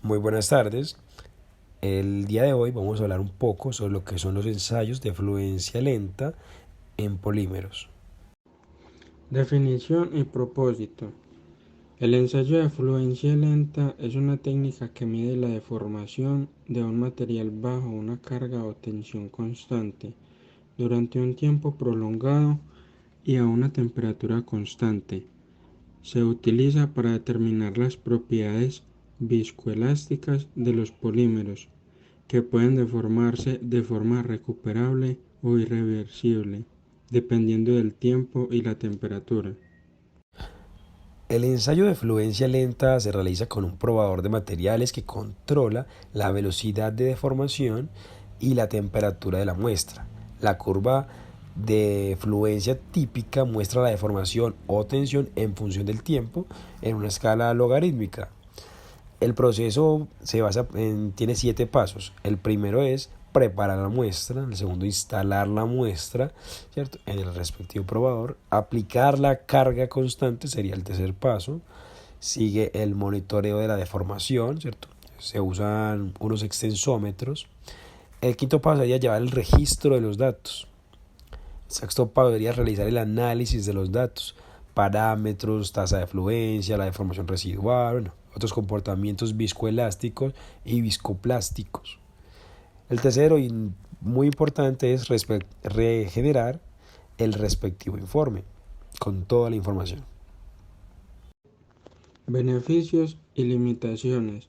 Muy buenas tardes. El día de hoy vamos a hablar un poco sobre lo que son los ensayos de fluencia lenta en polímeros. Definición y propósito. El ensayo de fluencia lenta es una técnica que mide la deformación de un material bajo una carga o tensión constante durante un tiempo prolongado y a una temperatura constante. Se utiliza para determinar las propiedades viscoelásticas de los polímeros, que pueden deformarse de forma recuperable o irreversible, dependiendo del tiempo y la temperatura. El ensayo de fluencia lenta se realiza con un probador de materiales que controla la velocidad de deformación y la temperatura de la muestra. La curva de fluencia típica muestra la deformación o tensión en función del tiempo en una escala logarítmica. El proceso tiene 7 pasos. El primero es preparar la muestra, el segundo instalar la muestra, ¿cierto?, en el respectivo probador, aplicar la carga constante sería el tercer paso, sigue el monitoreo de la deformación, ¿cierto? Se usan unos extensómetros. El quinto paso sería llevar el registro de los datos. El sexto paso sería realizar el análisis de los datos, parámetros, tasa de fluencia, la deformación residual, bueno, otros comportamientos viscoelásticos y viscoplásticos. El tercero y muy importante es regenerar el respectivo informe con toda la información. Beneficios y limitaciones.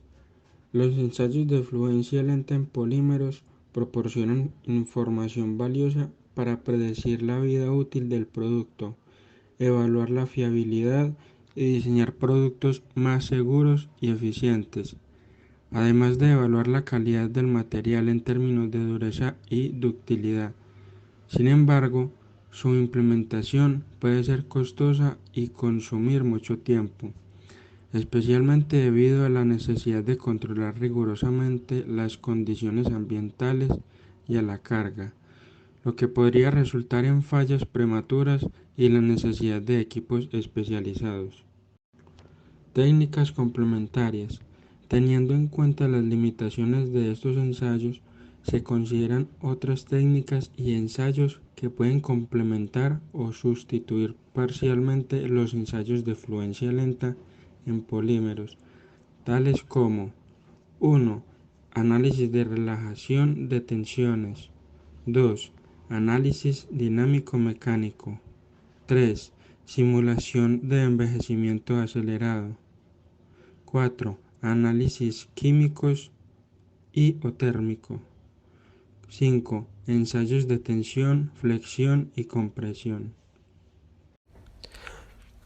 Los ensayos de fluencia lenta en polímeros proporcionan información valiosa para predecir la vida útil del producto, evaluar la fiabilidad y diseñar productos más seguros y eficientes, además de evaluar la calidad del material en términos de dureza y ductilidad. Sin embargo, su implementación puede ser costosa y consumir mucho tiempo, especialmente debido a la necesidad de controlar rigurosamente las condiciones ambientales y a la carga, lo que podría resultar en fallas prematuras y la necesidad de equipos especializados. Técnicas complementarias. Teniendo en cuenta las limitaciones de estos ensayos, se consideran otras técnicas y ensayos que pueden complementar o sustituir parcialmente los ensayos de fluencia lenta en polímeros, tales como 1. Análisis de relajación de tensiones. 2. Análisis dinámico-mecánico. 3. Simulación de envejecimiento acelerado. 4. Análisis químicos y o térmico. 5. Ensayos de tensión, flexión y compresión.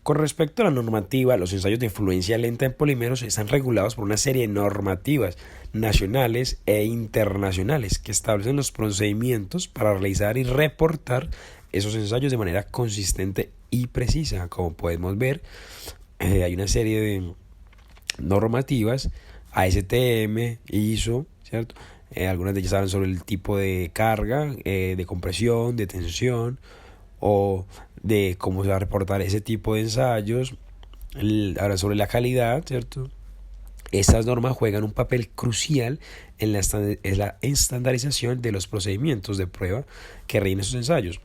Con respecto a la normativa, los ensayos de fluencia lenta en polímeros están regulados por una serie de normativas nacionales e internacionales que establecen los procedimientos para realizar y reportar esos ensayos de manera consistente y precisa. Como podemos ver, hay una serie de normativas, ASTM, ISO, ¿cierto? Algunas de ellas hablan sobre el tipo de carga, de compresión, de tensión, o de cómo se va a reportar ese tipo de ensayos. Ahora sobre la calidad, ¿cierto? Estas normas juegan un papel crucial en la estandarización de los procedimientos de prueba que rigen esos ensayos,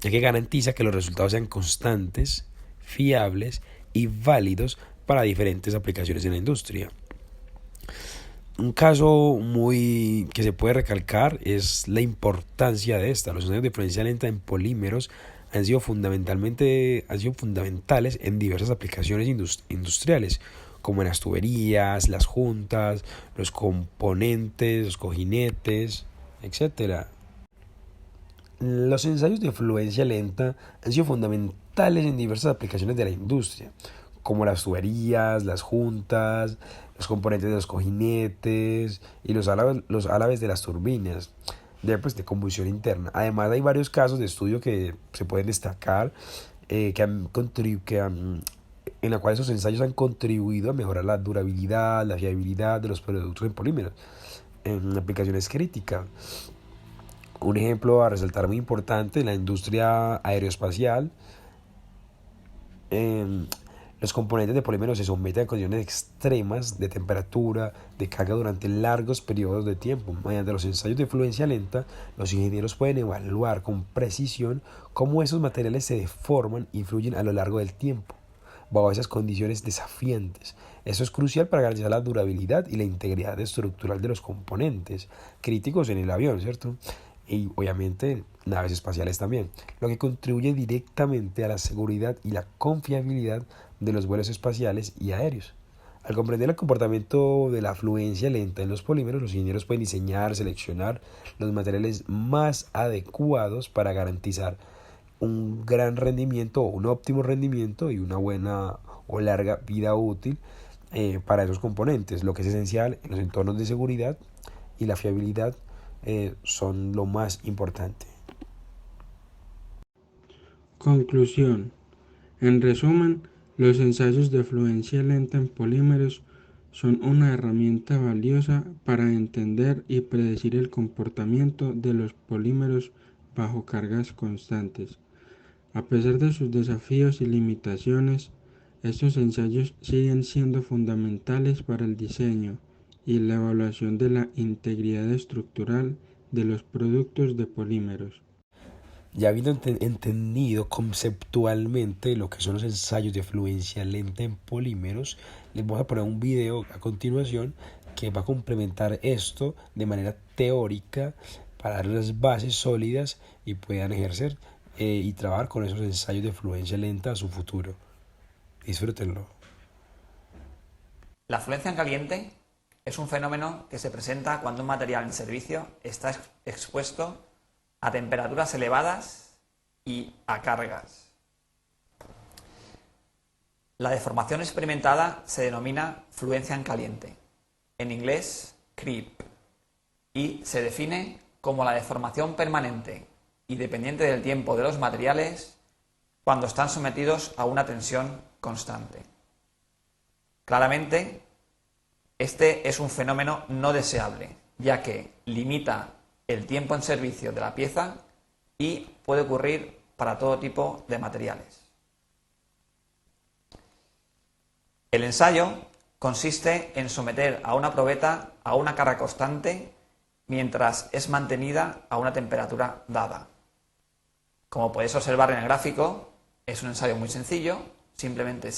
ya que garantiza que los resultados sean constantes, fiables y válidos para diferentes aplicaciones en la industria. Un caso muy que se puede recalcar es la importancia de esta. Los ensayos de fluencia lenta en polímeros han sido fundamentales en diversas aplicaciones industriales, como en las tuberías, las juntas, los componentes, los cojinetes, etcétera. Los ensayos de fluencia lenta han sido fundamentales en diversas aplicaciones de la industria, como las tuberías, las juntas, los componentes de los cojinetes y los álabes de las turbinas de combustión interna. Además, hay varios casos de estudio que se pueden destacar en la cual esos ensayos han contribuido a mejorar la durabilidad, la fiabilidad de los productos en polímeros en aplicaciones críticas. Un ejemplo a resaltar muy importante en la industria aeroespacial, en Los componentes de polímeros se someten a condiciones extremas de temperatura, de carga durante largos periodos de tiempo. Mediante los ensayos de fluencia lenta, los ingenieros pueden evaluar con precisión cómo esos materiales se deforman y fluyen a lo largo del tiempo, bajo esas condiciones desafiantes. Eso es crucial para garantizar la durabilidad y la integridad estructural de los componentes críticos en el avión, ¿cierto? Y obviamente naves espaciales también, lo que contribuye directamente a la seguridad y la confiabilidad de los vuelos espaciales y aéreos. Al comprender el comportamiento de la fluencia lenta en los polímeros, los ingenieros pueden diseñar, seleccionar los materiales más adecuados para garantizar un gran rendimiento o un óptimo rendimiento y una buena o larga vida útil para esos componentes. Lo que es esencial en los entornos de seguridad y la fiabilidad son lo más importante. Conclusión. En resumen, los ensayos de fluencia lenta en polímeros son una herramienta valiosa para entender y predecir el comportamiento de los polímeros bajo cargas constantes. A pesar de sus desafíos y limitaciones, estos ensayos siguen siendo fundamentales para el diseño y la evaluación de la integridad estructural de los productos de polímeros. Ya habiendo entendido conceptualmente lo que son los ensayos de fluencia lenta en polímeros, les voy a poner un video a continuación que va a complementar esto de manera teórica para dar las bases sólidas y puedan ejercer y trabajar con esos ensayos de fluencia lenta a su futuro. Disfrútenlo. La fluencia en caliente es un fenómeno que se presenta cuando un material en servicio está expuesto a temperaturas elevadas y a cargas. La deformación experimentada se denomina fluencia en caliente, en inglés creep, y se define como la deformación permanente y dependiente del tiempo de los materiales cuando están sometidos a una tensión constante. Claramente, este es un fenómeno no deseable, ya que limita el tiempo en servicio de la pieza y puede ocurrir para todo tipo de materiales. El ensayo consiste en someter a una probeta a una carga constante mientras es mantenida a una temperatura dada. Como podéis observar en el gráfico, es un ensayo muy sencillo, simplemente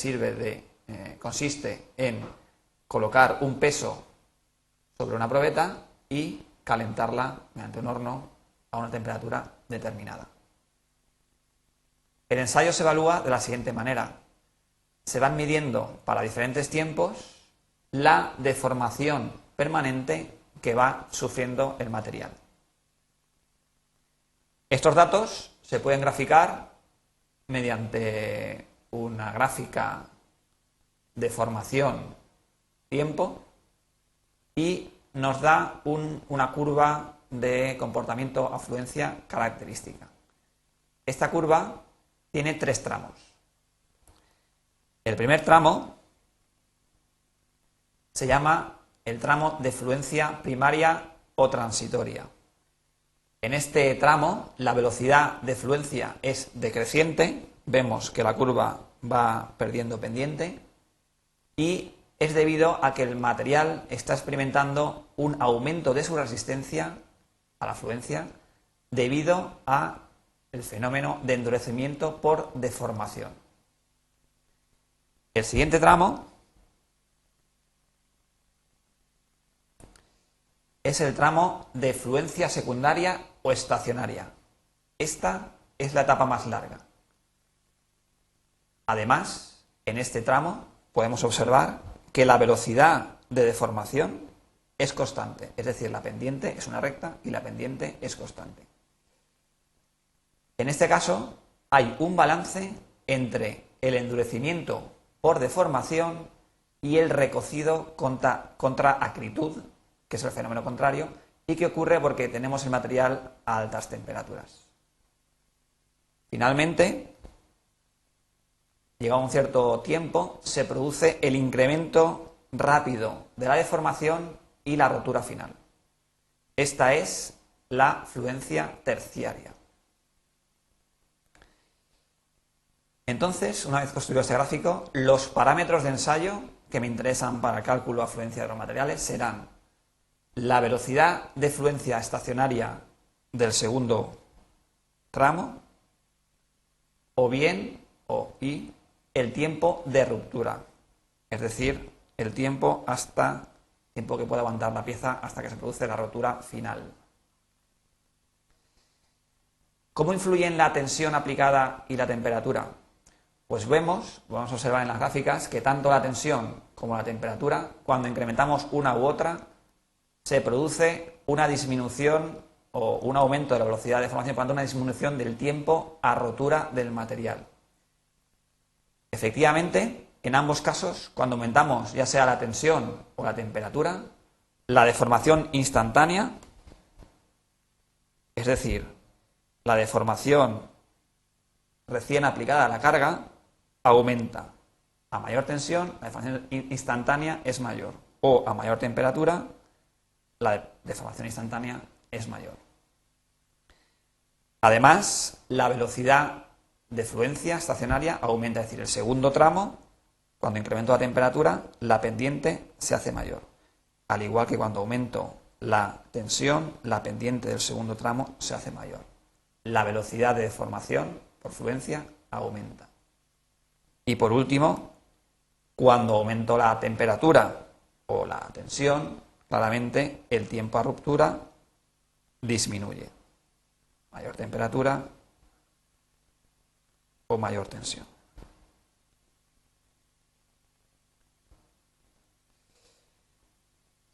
consiste en colocar un peso sobre una probeta y calentarla mediante un horno a una temperatura determinada. El ensayo se evalúa de la siguiente manera. Se van midiendo para diferentes tiempos la deformación permanente que va sufriendo el material. Estos datos se pueden graficar mediante una gráfica de formación-tiempo y nos da una curva de comportamiento afluencia característica. Esta curva tiene 3 tramos. El primer tramo se llama el tramo de fluencia primaria o transitoria. En este tramo la velocidad de fluencia es decreciente, vemos que la curva va perdiendo pendiente y es debido a que el material está experimentando un aumento de su resistencia a la fluencia debido a el fenómeno de endurecimiento por deformación. El siguiente tramo es el tramo de fluencia secundaria o estacionaria. Esta es la etapa más larga. Además, en este tramo podemos observar que la velocidad de deformación es constante, es decir, la pendiente es una recta y la pendiente es constante. En este caso, hay un balance entre el endurecimiento por deformación y el recocido contra acritud, que es el fenómeno contrario, y que ocurre porque tenemos el material a altas temperaturas. Finalmente, llegado a un cierto tiempo, se produce el incremento rápido de la deformación y la rotura final. Esta es la fluencia terciaria. Entonces, una vez construido este gráfico, los parámetros de ensayo que me interesan para el cálculo de afluencia de los materiales serán la velocidad de fluencia estacionaria del segundo tramo y el tiempo de ruptura, es decir, el tiempo que puede aguantar la pieza hasta que se produce la rotura final. ¿Cómo influyen la tensión aplicada y la temperatura? Pues vamos a observar en las gráficas que tanto la tensión como la temperatura, cuando incrementamos una u otra, se produce una disminución o un aumento de la velocidad de deformación, por lo tanto una disminución del tiempo a rotura del material. Efectivamente, en ambos casos, cuando aumentamos ya sea la tensión o la temperatura, la deformación instantánea, es decir, la deformación recién aplicada a la carga, aumenta. A mayor tensión, la deformación instantánea es mayor, o a mayor temperatura, la deformación instantánea es mayor. Además, la velocidad de fluencia estacionaria aumenta, es decir, el segundo tramo, cuando incremento la temperatura, la pendiente se hace mayor. Al igual que cuando aumento la tensión, la pendiente del segundo tramo se hace mayor. La velocidad de deformación por fluencia aumenta. Y por último, cuando aumento la temperatura o la tensión, claramente el tiempo a ruptura disminuye. Mayor temperatura o mayor tensión.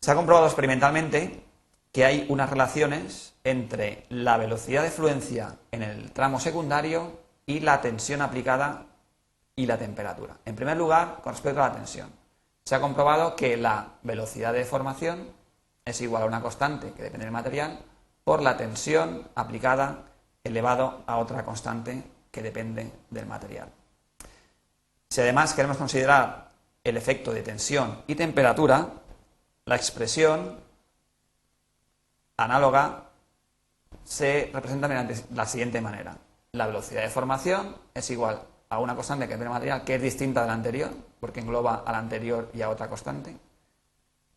Se ha comprobado experimentalmente que hay unas relaciones entre la velocidad de fluencia en el tramo secundario y la tensión aplicada y la temperatura. En primer lugar, con respecto a la tensión, se ha comprobado que la velocidad de deformación es igual a una constante que depende del material por la tensión aplicada elevado a otra constante que depende del material. Si además queremos considerar el efecto de tensión y temperatura, la expresión análoga se representa mediante la siguiente manera. La velocidad de formación es igual a una constante que depende del material, que es distinta de la anterior, porque engloba a la anterior y a otra constante,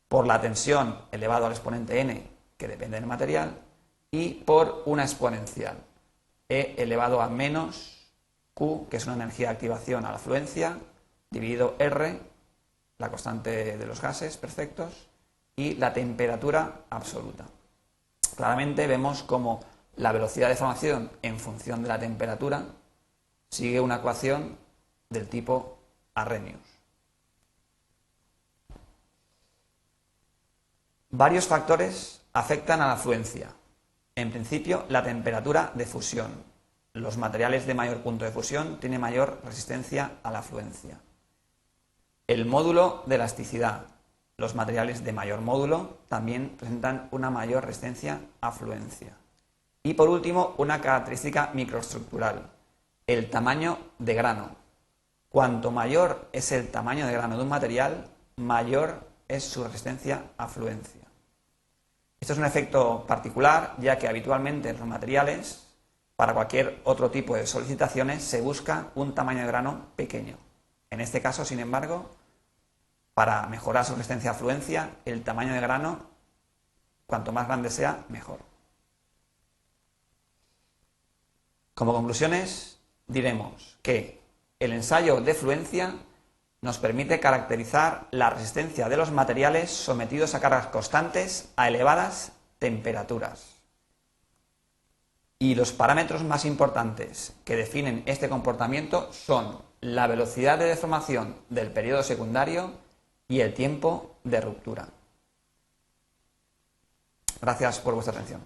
por la tensión elevado al exponente n, que depende del material, y por una exponencial, E elevado a menos Q, que es una energía de activación a la fluencia, dividido R, la constante de los gases perfectos, y la temperatura absoluta. Claramente vemos cómo la velocidad de formación en función de la temperatura sigue una ecuación del tipo Arrhenius. Varios factores afectan a la fluencia. En principio, la temperatura de fusión. Los materiales de mayor punto de fusión tienen mayor resistencia a la fluencia. El módulo de elasticidad. Los materiales de mayor módulo también presentan una mayor resistencia a fluencia. Y por último, una característica microestructural, el tamaño de grano. Cuanto mayor es el tamaño de grano de un material, mayor es su resistencia a fluencia. Esto es un efecto particular, ya que habitualmente en los materiales, para cualquier otro tipo de solicitaciones, se busca un tamaño de grano pequeño. En este caso, sin embargo, para mejorar su resistencia a fluencia, el tamaño de grano, cuanto más grande sea, mejor. Como conclusiones, diremos que el ensayo de fluencia nos permite caracterizar la resistencia de los materiales sometidos a cargas constantes a elevadas temperaturas. Y los parámetros más importantes que definen este comportamiento son la velocidad de deformación del periodo secundario y el tiempo de ruptura. Gracias por vuestra atención.